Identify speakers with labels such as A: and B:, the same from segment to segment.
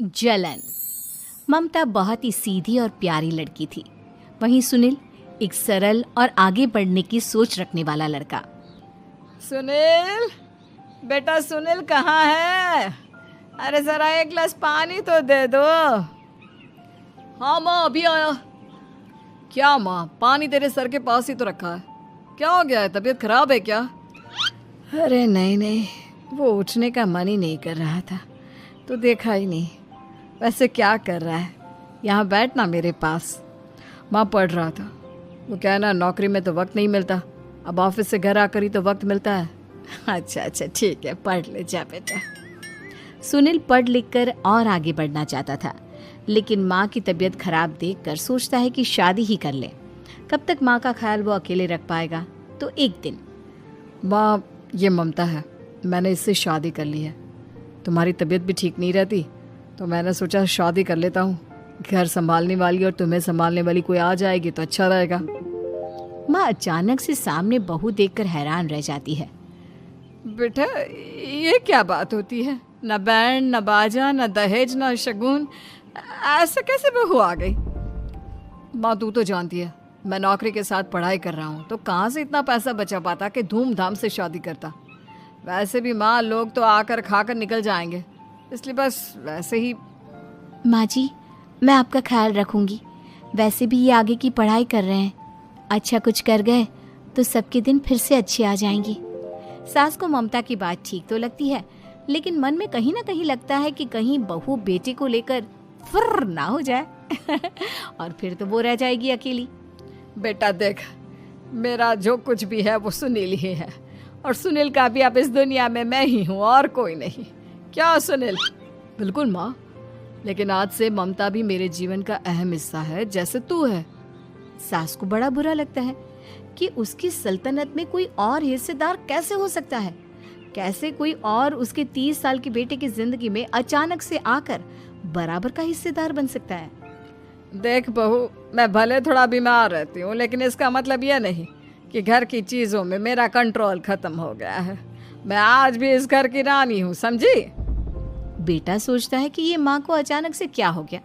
A: जलन। ममता बहुत ही सीधी और प्यारी लड़की थी, वहीं सुनील एक सरल और आगे बढ़ने की सोच रखने वाला लड़का।
B: सुनील, बेटा सुनील कहाँ है? अरे जरा एक गिलास पानी तो दे दो। हाँ माँ, अभी आया। क्या माँ, पानी तेरे सर के पास ही तो रखा है, क्या हो गया है? तबीयत खराब है क्या? अरे नहीं नहीं, वो उठने का मन ही नहीं कर रहा था तो देखा ही नहीं। वैसे क्या कर रहा है? यहाँ बैठ ना मेरे पास। माँ पढ़ रहा था। वो क्या है ना, नौकरी में तो वक्त नहीं मिलता, अब ऑफिस से घर आकर ही तो वक्त मिलता है। अच्छा अच्छा ठीक है, पढ़ ले जा बेटा।
A: सुनील पढ़ लिख कर और आगे बढ़ना चाहता था, लेकिन माँ की तबीयत खराब देखकर सोचता है कि शादी ही कर ले। कब तक माँ का ख्याल वो अकेले रख पाएगा? तो एक दिन,
B: माँ ये ममता है, मैंने इससे शादी कर ली है। तुम्हारी तबीयत भी ठीक नहीं रहती तो मैंने सोचा शादी कर लेता हूँ। घर संभालने वाली और तुम्हें संभालने वाली कोई आ जाएगी तो अच्छा रहेगा।
A: माँ अचानक से सामने बहू देखकर हैरान रह जाती है।
B: बेटा ये क्या बात होती है? न बैंड, न बाजा, न दहेज, न शगुन, ऐसे कैसे बहू आ गई? माँ तू तो जानती है मैं नौकरी के साथ पढ़ाई कर रहा हूँ, तो कहाँ से इतना पैसा बचा पाता कि धूमधाम से शादी करता। वैसे भी माँ लोग तो आकर खाकर निकल जाएंगे, इसलिए बस वैसे ही।
A: माँ जी, मैं आपका ख्याल रखूंगी। वैसे भी ये आगे की पढ़ाई कर रहे हैं, अच्छा कुछ कर गए तो सबके दिन फिर से अच्छे आ जाएंगी। सास को ममता की बात ठीक तो लगती है, लेकिन मन में कहीं ना कहीं लगता है कि कहीं बहू बेटे को लेकर फुर्र ना हो जाए और फिर तो वो रह जाएगी अकेली।
B: बेटा देख, मेरा जो कुछ भी है वो सुनील ही है, और सुनील का भी अब इस दुनिया में मैं ही हूँ और कोई नहीं। क्या सुनील? बिल्कुल माँ, लेकिन आज से ममता भी मेरे जीवन का अहम हिस्सा है, जैसे तू है।
A: सास को बड़ा बुरा लगता है कि उसकी सल्तनत में कोई और हिस्सेदार कैसे हो सकता है। कैसे कोई और उसके 30 साल के बेटे की जिंदगी में अचानक से आकर बराबर का हिस्सेदार बन सकता है।
B: देख बहू, मैं भले थोड़ा बीमार रहती हूँ, लेकिन इसका मतलब यह नहीं कि घर की चीजों में मेरा कंट्रोल खत्म हो गया है। मैं आज भी इस घर की रानी हूँ, समझी?
A: बेटा सोचता है कि ये माँ को अचानक से क्या हो गया।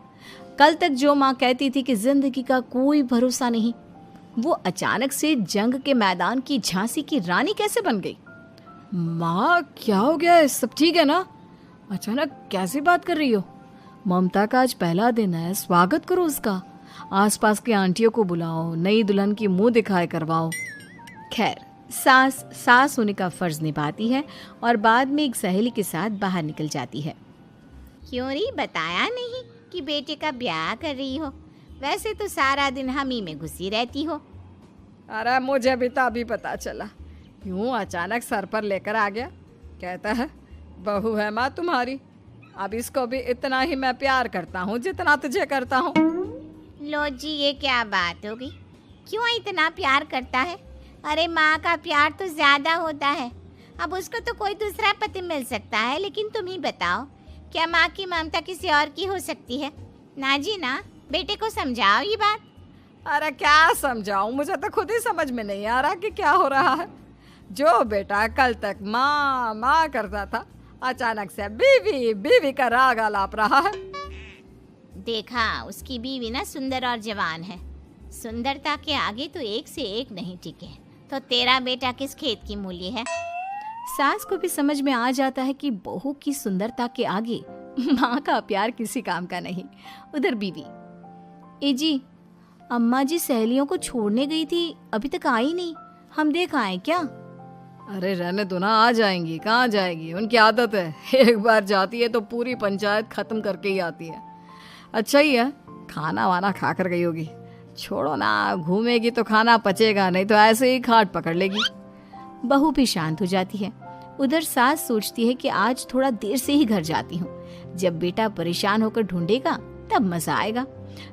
A: कल तक जो माँ कहती थी कि जिंदगी का कोई भरोसा नहीं, वो अचानक से जंग के मैदान की झांसी की रानी कैसे बन गई?
B: माँ क्या हो गया है? सब ठीक है ना? अचानक कैसी बात कर रही हो? ममता का आज पहला दिन है, स्वागत करो उसका। आसपास की आंटियों को बुलाओ, नई दुल्हन की मुंह दिखाए करवाओ।
A: खैर, सास होने का फर्ज निभाती है और बाद में एक सहेली के साथ बाहर निकल जाती है।
C: क्यों री बताया नहीं कि बेटे का ब्याह कर रही हो? वैसे तो सारा दिन हम ही में घुसी रहती हो।
B: अरे मुझे भी तो अभी पता चला, यूं अचानक सर पर लेकर आ गया। कहता है बहू है माँ तुम्हारी, अब इसको भी इतना ही मैं प्यार करता हूँ जितना तुझे करता हूँ।
C: लो जी, ये क्या बात होगी? क्यों इतना प्यार करता है? अरे माँ का प्यार तो ज्यादा होता है। अब उसको तो कोई दूसरा पति मिल सकता है, लेकिन तुम ही बताओ, क्या माँ की ममता किसी और की हो सकती है? ना जी ना, बेटे को समझाओ ये बात।
B: अरे क्या समझाऊं, मुझे तो खुद ही समझ में नहीं आ रहा कि क्या हो रहा है। जो बेटा कल तक माँ माँ करता था, अचानक से बीवी बीवी का राग आलाप रहा है।
C: देखा, उसकी बीवी ना सुंदर और जवान है। सुंदरता के आगे तो एक से एक नहीं टिके, तो तेरा बेटा किस खेत की मूली है?
A: सास को भी समझ में आ जाता है कि बहू की सुंदरता के आगे माँ का प्यार किसी काम का नहीं। उधर बीवी, ए जी, अम्मा जी सहेलियों को छोड़ने गई थी, अभी तक आई नहीं, हम देख आए क्या?
B: अरे रहने दो ना, आ जाएंगी। कहाँ जाएगी, उनकी आदत है, एक बार जाती है तो पूरी पंचायत खत्म करके ही आती है। अच्छा ही है, खाना वाना खा कर गई होगी। छोड़ो ना, घूमेगी तो खाना पचेगा, नहीं तो ऐसे ही खाट पकड़ लेगी।
A: बहू भी शांत हो जाती है। उधर सास सोचती है कि आज थोड़ा देर से ही घर जाती हूँ, जब बेटा परेशान होकर ढूंढेगा तब मजा आएगा।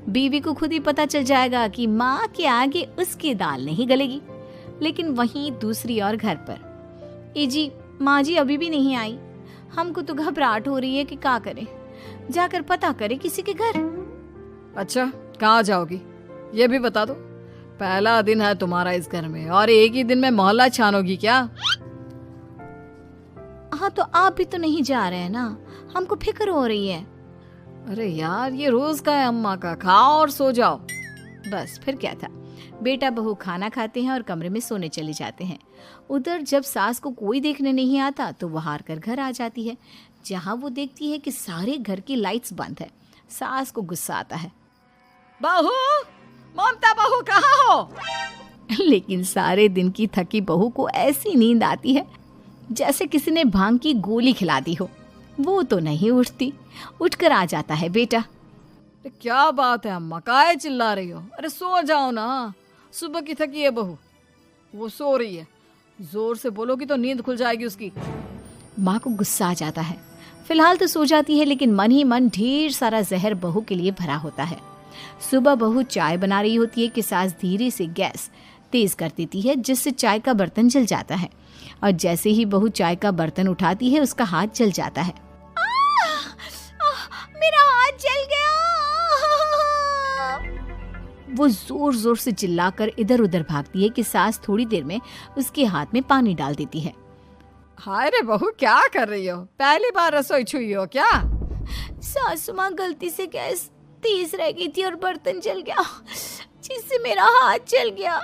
A: बीवी को खुद ही पता चल जाएगा कि माँ के आगे उसकी दाल नहीं गलेगी। लेकिन वहीं दूसरी ओर घर पर, ए जी, माँ जी अभी भी नहीं आई, हमको तो घबराहट हो रही है कि क्या करें, जाकर पता करें किसी के घर।
B: अच्छा, कहाँ जाओगी ये भी बता दो। पहला दिन है तुम्हारा इस घर में और एक ही दिन में मोहल्ला छानोगी क्या?
A: हाँ, तो आप भी तो नहीं जा रहे हैं ना, हमको फिक्र हो रही है।
B: अरे यार, ये रोज का है अम्मा का, खाओ और सो जाओ।
A: बस फिर क्या था, बेटा बहू खाना खाते हैं और कमरे में सोने चले जाते हैं। उधर जब सास को कोई देखने नहीं आता तो वो हार कर घर आ जाती है, जहाँ वो देखती है कि सारे घर की लाइट्स बंद है। सास को गुस्सा आता है,
B: बहू, ममता बहू कहाँ हो?
A: लेकिन सारे दिन की थकी बहू को ऐसी नींद आती है जैसे किसी ने भांग की गोली खिला दी हो। वो तो नहीं उठती। उठकर आ जाता है बेटा।
B: अरे क्या बात है अम्मा, काहे चिल्ला रही हो? अरे सो जाओ ना, सुबह की थकी है बहू, वो सो रही है। जोर से बोलोगी तो नींद खुल जाएगी उसकी।
A: माँ को गुस्सा आ जाता है। फिलहाल तो सो जाती है, लेकिन मन ही मन ढेर सारा जहर बहू के लिए भरा होता है। सुबह बहू चाय बना रही होती है कि सास धीरे से गैस तेज कर देती है, जिससे चाय का बर्तन जल जाता है। और जैसे ही बहू चाय का बर्तन उठाती है, उसका हाथ जल जाता है।
C: मेरा हाथ जल गया।
A: वो जोर जोर से चिल्लाकर इधर उधर भागती है कि सास थोड़ी देर में उसके हाथ में पानी डाल देती है।
B: हाय रे बहू, क्या कर रही हो? पहली बार रसोई छुई हो क्या?
A: सासू माँ, गलती से गैस तेज रह गई थी और बर्तन जल गया, जिससे मेरा हाथ जल गया।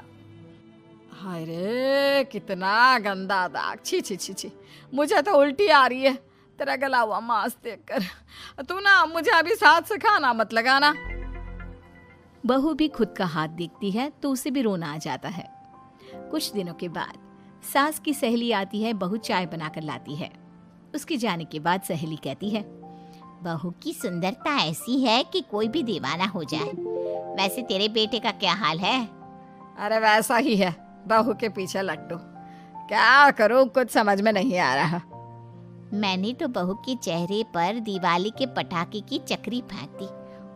B: हाय रे, कितना गंदा दाग। छी छी छी छी, मुझे तो उल्टी आ रही है तेरा गला हुआ मांस देखकर। तू ना मुझे अभी साथ से खाना मत लगाना।
A: बहू भी खुद का हाथ देखती है तो उसे भी रोना आ जाता है। कुछ दिनों के बाद सास की सहेली आती है, बहू चाय बनाकर लाती है। उसके जाने के बाद सहेली कहती है,
C: बहू की सुंदरता ऐसी है कि कोई भी दीवाना हो जाए। वैसे तेरे बेटे का क्या हाल है?
B: अरे वैसा ही है, बहू के पीछे लट्टू। क्या करूं, कुछ समझ में नहीं आ रहा।
C: मैंने तो बहू के चेहरे पर दिवाली के पटाखे की चक्री फेंक दी,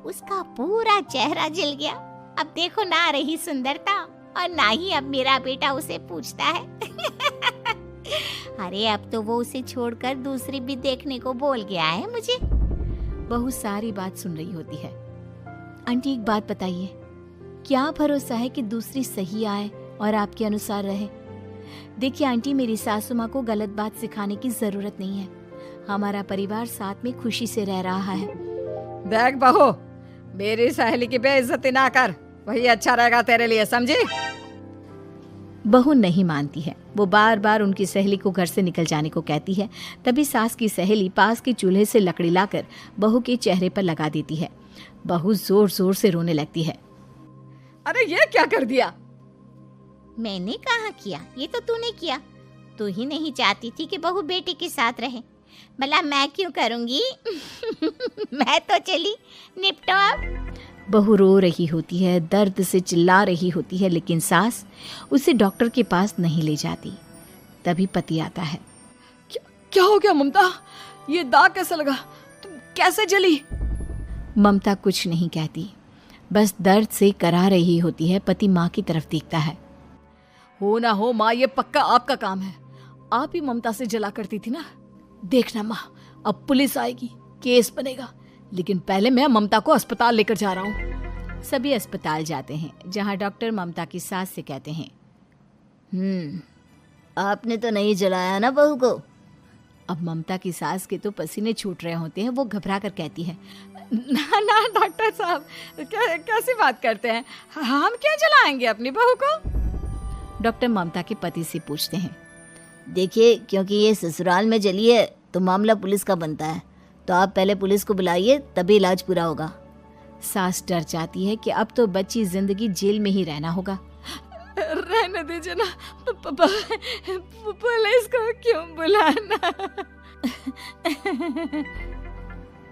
C: उसका पूरा चेहरा जल गया। अब देखो ना रही सुंदरता, और ना ही अब मेरा बेटा उसे पूछता है। अरे अब तो वो उसे छोड़कर दूसरी भी देखने को बोल गया है मुझे।
A: बहू सारी बात सुन रही होती है। आंटी, एक बात बताइए, क्या भरोसा है कि दूसरी सही आए और आपके अनुसार रहे? देखिए आंटी, मेरी सासू माँ को गलत बात सिखाने की जरूरत नहीं है। हमारा परिवार साथ में खुशी से रह रहा है।
B: देख बहू, मेरी सहेली की बेइज्जती ना कर, वही अच्छा रहेगा तेरे लिए, समझी?
A: बहू नहीं मानती है। वो बार बार उनकी सहेली को घर से निकल जाने को कहती है। तभी सास की सहेली पास के चूल्हे से लकड़ी लाकर बहू के चेहरे पर लगा देती है। बहू जोर जोर से रोने लगती है।
B: अरे ये क्या कर दिया?
C: मैंने कहा किया, ये तो तूने किया। तू ही नहीं चाहती थी कि बहू बेटे के साथ रहे, भला मैं क्यों करूंगी? मैं तो चली, निपटो अब।
A: बहू रो रही होती है, दर्द से चिल्ला रही होती है, लेकिन सास उसे डॉक्टर के पास नहीं ले जाती। तभी पति आता है।
B: क्या हो गया ममता? ये दाग कैसे लगा? तुम कैसे जली?
A: ममता कुछ नहीं कहती, बस दर्द से करा रही होती है। पति माँ की तरफ देखता है।
B: हो ना हो माँ, ये पक्का आपका काम है। आप ही ममता से जला करती थी ना। देखना माँ, अब पुलिस आएगी, केस बनेगा, लेकिन पहले मैं ममता को अस्पताल लेकर जा रहा हूँ।
A: सभी अस्पताल जाते हैं, जहाँ डॉक्टर ममता की सास से कहते हैं,
C: आपने तो नहीं जलाया ना बहू को?
A: अब ममता की सास के तो पसीने छूट रहे होते हैं। वो घबरा कर कहती है,
B: ना ना डॉक्टर साहब, कैसी बात करते हैं? हम क्या जलाएंगे अपनी बहू को?
A: डॉक्टर ममता के पति से पूछते हैं,
C: देखिए, क्योंकि ये ससुराल में जली है तो मामला पुलिस का बनता है, तो आप पहले पुलिस को बुलाइए, तभी इलाज पूरा होगा।
A: सास डर जाती है कि अब तो बच्ची जिंदगी जेल में ही रहना होगा।
B: रहने दीजिए ना, पुलिस को क्यों बुलाना?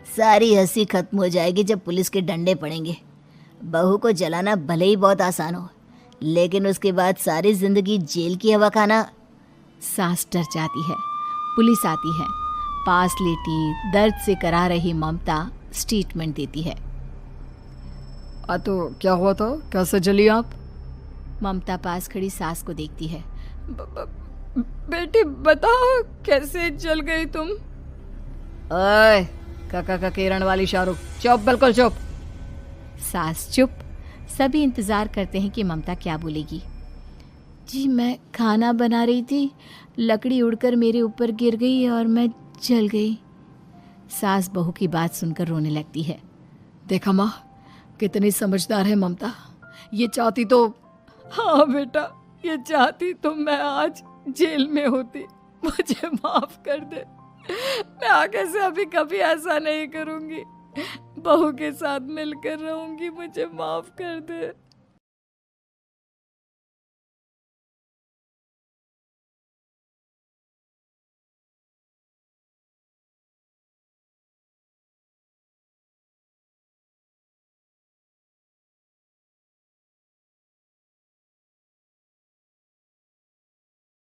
C: सारी हंसी खत्म हो जाएगी जब पुलिस के डंडे पड़ेंगे। बहू को जलाना भले ही बहुत आसान हो, लेकिन उसके बाद सारी जिंदगी जेल की हवा खाना।
A: सास डर जाती है। पुलिस आती है। पास लेटी दर्द से करा रही ममता स्टेटमेंट देती है।
B: तो क्या हुआ था? कैसे जली आप?
A: ममता पास खड़ी सास को देखती है।
B: बेटी बताओ, कैसे जल गई तुम? ओए, काका का किरण वाली शाहरुख, चुप, बिल्कुल चुप।
A: सास चुप। सभी इंतजार करते हैं कि ममता क्या बोलेगी। जी, मैं खाना बना रही थी, लकड़ी उड़कर मेरे ऊपर गिर गई और मैं जल गई। सास बहू की बात सुनकर रोने लगती है।
B: देखा माँ, कितनी समझदार है ममता। ये चाहती तो, हाँ बेटा, ये चाहती तो मैं आज जेल में होती। मुझे माफ कर दे। मैं आगे से अभी कभी ऐसा नहीं करूंगी। बहू के साथ मिलकर रहूंगी। मुझे माफ कर दे।